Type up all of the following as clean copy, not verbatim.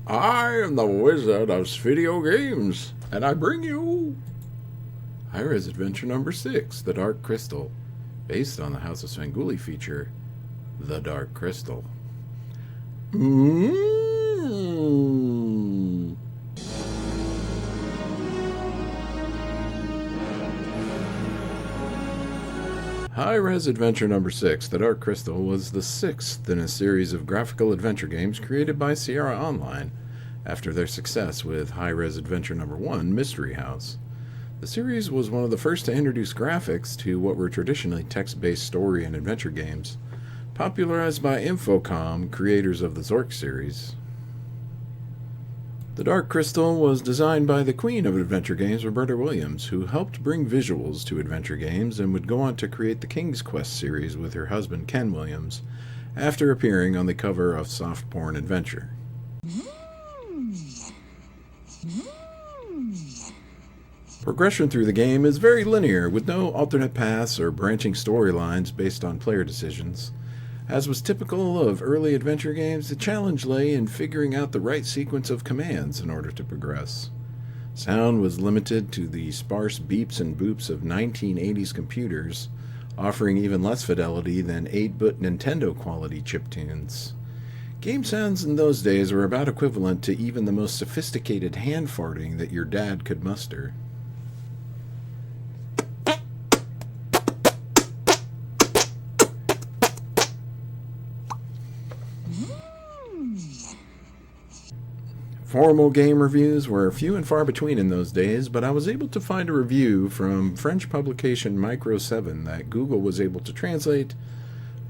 I am the Wizard of Svideo Games, and I bring you High-Res Adventure number 6, The Dark Crystal, based on the House of Svengoolie feature, The Dark Crystal. High-Res Adventure number 6, The Dark Crystal, was the sixth in a series of graphical adventure games created by Sierra Online after their success with High-Res Adventure number 1, Mystery House. The series was one of the first to introduce graphics to what were traditionally text-based story and adventure games, popularized by Infocom, creators of the Zork series. The Dark Crystal was designed by the queen of adventure games, Roberta Williams, who helped bring visuals to adventure games and would go on to create the King's Quest series with her husband Ken Williams, after appearing on the cover of Soft Porn Adventure. Progression through the game is very linear, with no alternate paths or branching storylines based on player decisions. As was typical of early adventure games, the challenge lay in figuring out the right sequence of commands in order to progress. Sound was limited to the sparse beeps and boops of 1980s computers, offering even less fidelity than 8-bit Nintendo quality chiptunes. Game sounds in those days were about equivalent to even the most sophisticated hand farting that your dad could muster. Formal game reviews were few and far between in those days, but I was able to find a review from French publication Micro 7 that Google was able to translate,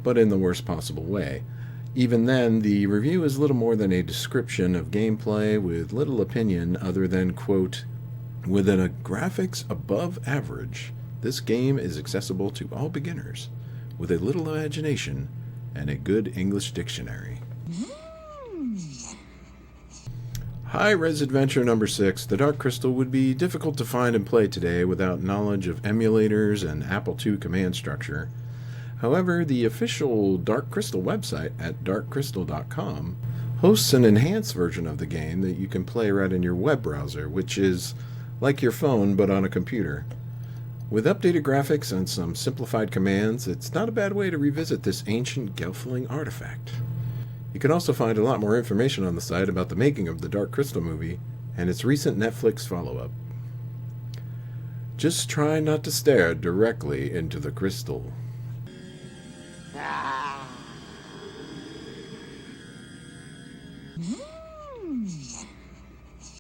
but in the worst possible way. Even then, the review is little more than a description of gameplay with little opinion other than, quote, "With a graphics above average, this game is accessible to all beginners with a little imagination and a good English dictionary." High-Res Adventure number 6, The Dark Crystal, would be difficult to find and play today without knowledge of emulators and Apple II command structure. However, the official Dark Crystal website at darkcrystal.com hosts an enhanced version of the game that you can play right in your web browser, which is like your phone but on a computer. With updated graphics and some simplified commands, it's not a bad way to revisit this ancient Gelfling artifact. You can also find a lot more information on the site about the making of the Dark Crystal movie and its recent Netflix follow-up. Just try not to stare directly into the crystal. Ah.